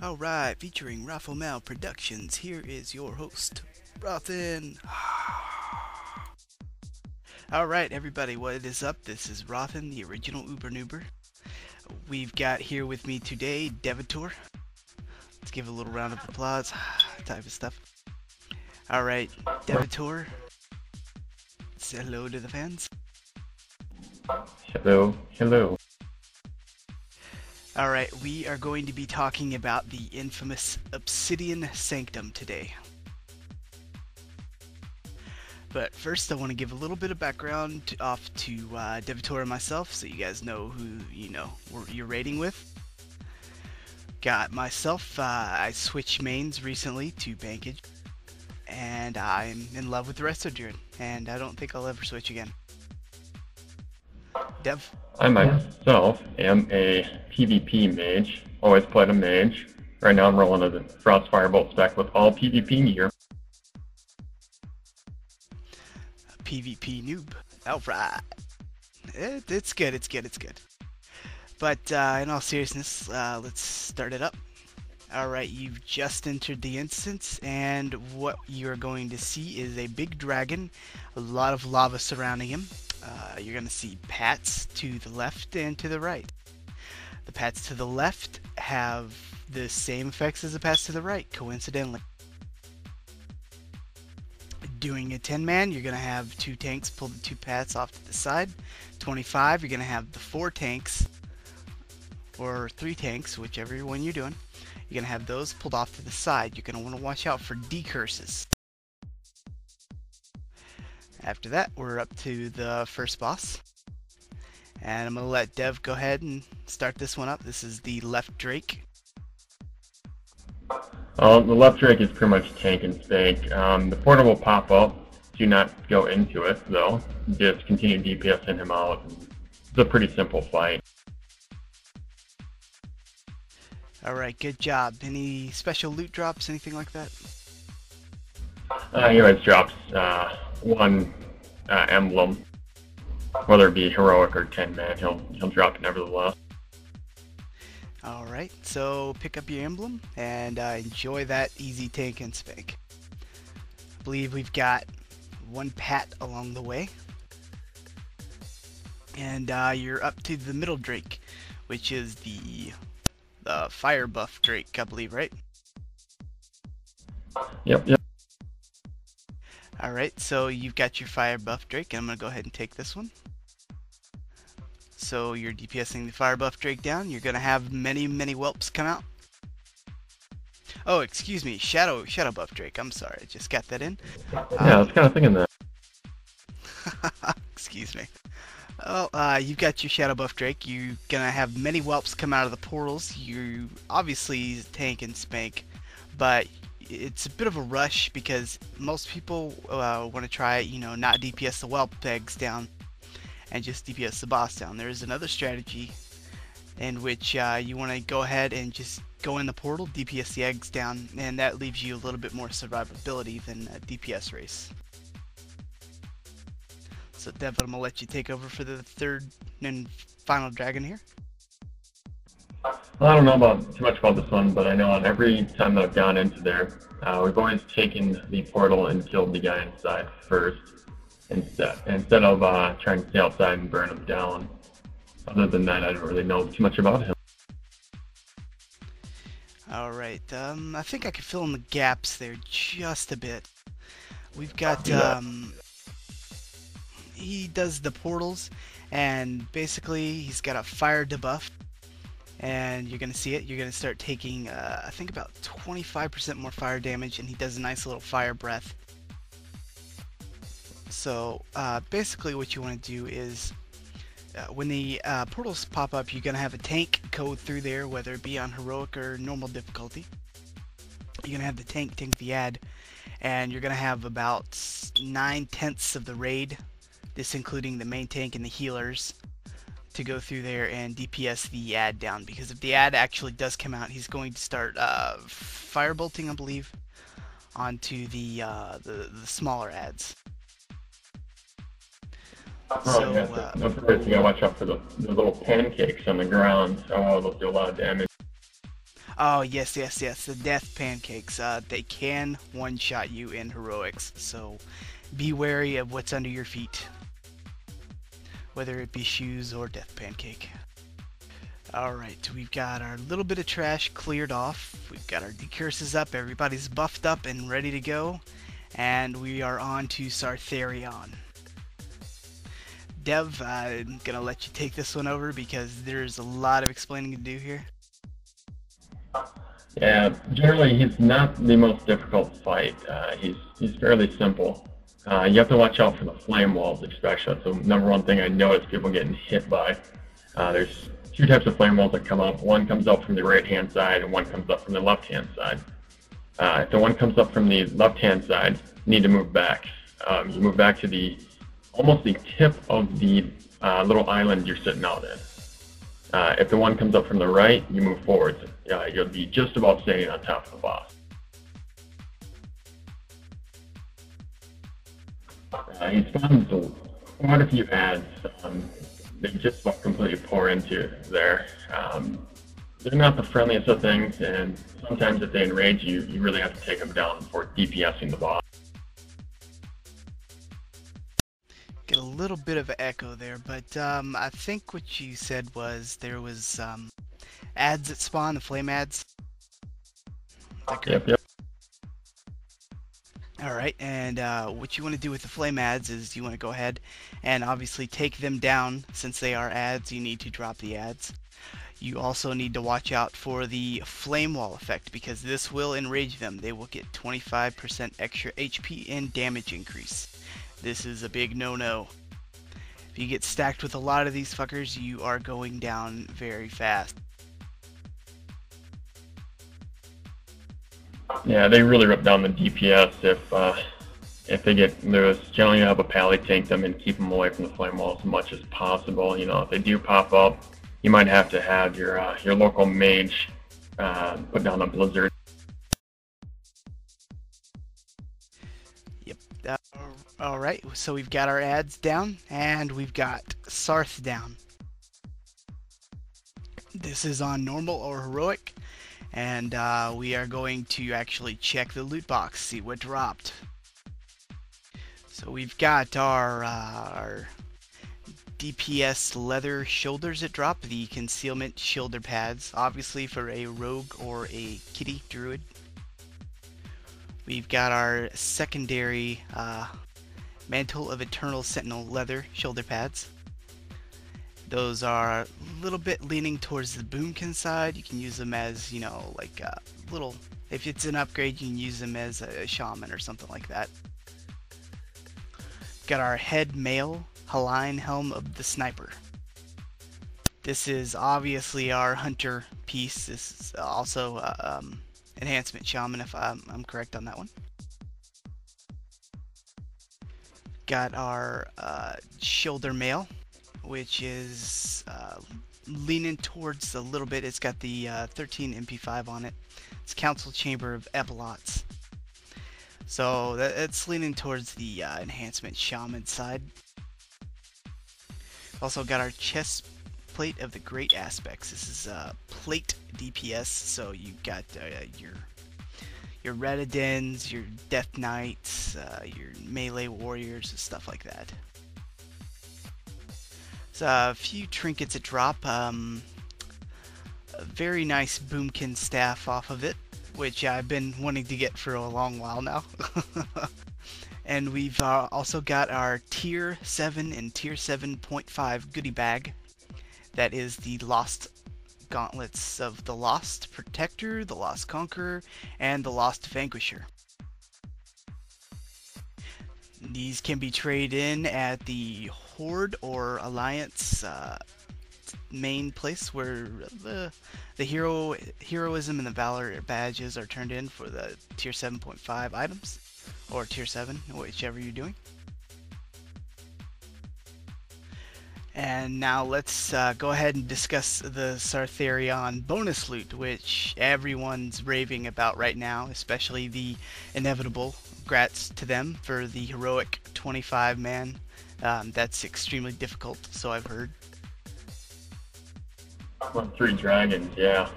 Alright, featuring Raffle Mal Productions, here is your host, Rothin. Alright, everybody, what is up? This is Rothin, the original Uber Noober. We've got here with me today, Devitor. Let's give a little round of applause, type of stuff. Alright, Devitor, say hello to the fans. Hello, hello. Alright, we are going to be talking about the infamous Obsidian Sanctum today. But first I want to give a little bit of background off to Devitor and myself so you guys know who you're raiding with. Got myself, I switched mains recently to Pwnage, and I'm in love with the Resto Druid, and I don't think I'll ever switch again. Dev? I myself am a PvP mage. Always played a mage. Right now I'm rolling a Frost Firebolt spec with all PvP gear. A PvP noob. Alright. It's good, it's good, it's good. But in all seriousness, let's start it up. Alright, you've just entered the instance, and what you're going to see is a big dragon, a lot of lava surrounding him. You're going to see pats to the left and to the right. The pats to the left have the same effects as the pats to the right, coincidentally. Doing a 10-man, you're going to have 2 tanks pull the 2 pats off to the side. 25, you're going to have the 4 tanks, or 3 tanks, whichever one you're doing. You're going to have those pulled off to the side. You're going to want to watch out for decurses. After that, we're up to the first boss. And I'm going to let Dev go ahead and start this one up. This is the left Drake. The left Drake is pretty much tank and spank. The portal will pop up. Do not go into it, though. Just continue DPSing him out. It's a pretty simple fight. Alright, good job. Any special loot drops, anything like that? He always drops one emblem. Whether it be heroic or 10-man, he'll drop it nevertheless. Alright, so pick up your emblem and enjoy that easy tank and spank. I believe we've got 1 pat along the way. And you're up to the middle Drake, which is the fire buff Drake, I believe, right? Yep. Alright, so you've got your fire buff Drake, and I'm going to go ahead and take this one. So you're DPSing the fire buff Drake down. You're going to have many whelps come out. Oh, excuse me, shadow buff Drake. I'm sorry, I just got that in. Yeah, I was kind of thinking that. Excuse me. Well, you've got your shadow buff Drake. You're going to have many whelps come out of the portals. You obviously tank and spank, but it's a bit of a rush because most people want to try, not DPS the whelp eggs down and just DPS the boss down. There is another strategy in which you want to go ahead and just go in the portal, DPS the eggs down, and that leaves you a little bit more survivability than a DPS race. So Dev, I'm going to let you take over for the third and final dragon here. Well, I don't know too much about this one, but I know on every time that I've gone into there, we've always taken the portal and killed the guy inside first, instead of trying to stay outside and burn him down. Other than that, I don't really know too much about him. Alright, I think I can fill in the gaps there just a bit. We've got, he does the portals, and basically he's got a fire debuff. And you're going to see it. You're going to start taking, I think about 25% more fire damage, and he does a nice little fire breath. So basically what you want to do is when the portals pop up, you're going to have a tank go through there, whether it be on heroic or normal difficulty. You're going to have the tank the ad, and you're going to have about 9/10 of the raid, this including the main tank and the healers, to go through there and DPS the ad down, because if the ad actually does come out, he's going to start firebolting, I believe, onto the smaller ads. Oh, yeah. Don't forget, you gotta watch out for the little pancakes on the ground. Oh, they'll do a lot of damage. Oh, yes, yes, yes. The death pancakes. They can one-shot you in heroics, so be wary of what's under your feet, whether it be shoes or death pancake. Alright, we've got our little bit of trash cleared off. We've got our decurses up. Everybody's buffed up and ready to go. And we are on to Sartharion. Dev, I'm gonna let you take this one over because there's a lot of explaining to do here. Yeah, generally he's not the most difficult fight. He's fairly simple. You have to watch out for the flame walls, especially. That's the number one thing I notice people getting hit by. There's two types of flame walls that come up. One comes up from the right-hand side, and one comes up from the left-hand side. If the one comes up from the left-hand side, you need to move back. You move back to almost the tip of the little island you're sitting out in. If the one comes up from the right, you move forward. You'll be just about staying on top of the boss. He spawns quite a few ads. They just about completely pour into there. They're not the friendliest of things, and sometimes if they enrage you, you really have to take them down for DPSing the boss. Get a little bit of an echo there, but I think what you said was there was ads that spawn, the flame ads. Yep. Alright, and what you want to do with the flame ads is you want to go ahead and obviously take them down. Since they are ads, you need to drop the ads. You also need to watch out for the flame wall effect because this will enrage them. They will get 25% extra HP and damage increase. This is a big no-no. If you get stacked with a lot of these fuckers, you are going down very fast. Yeah, they really rip down the DPS if they get loose. Generally, you have a pally tank them and keep them away from the flame wall as much as possible. You know, if they do pop up, you might have to have your local mage put down a blizzard. Yep. Alright, so we've got our ads down, and we've got Sarth down. This is on normal or heroic, and we are going to actually check the loot box, see what dropped. So we've got our DPS leather shoulders that drop, the concealment shoulder pads, obviously for a rogue or a kitty druid. We've got our secondary Mantle of Eternal Sentinel leather shoulder pads. Those are a little bit leaning towards the boomkin side. You can use them as, you know, like a little, if it's an upgrade, you can use them as a shaman or something like that. Got our head mail Haline Helm of the Sniper. This is obviously our hunter piece. This is also enhancement shaman, if I'm correct on that one. Got our shoulder mail, which is leaning towards a little bit. It's got the 13 MP5 on it. It's Council Chamber of Epilots. So it's leaning towards the enhancement shaman side. Also got our chest plate of the Great Aspects. This is plate DPS, so you got your Redidens, your Death Knights, your melee warriors, and stuff like that. So a few trinkets that drop. A very nice boomkin staff off of it, which I've been wanting to get for a long while now. And we've also got our Tier 7 and Tier 7.5 goodie bag. That is the Lost Gauntlets of the Lost Protector, the Lost Conqueror, and the Lost Vanquisher. These can be traded in at the Horde or Alliance main place where the heroism and the valor badges are turned in for the Tier 7.5 items, or Tier 7, whichever you're doing. And now let's go ahead and discuss the Sartharion bonus loot, which everyone's raving about right now, especially the inevitable. Congrats to them for the heroic 25-man. That's extremely difficult, so I've heard. 3 dragons, yeah.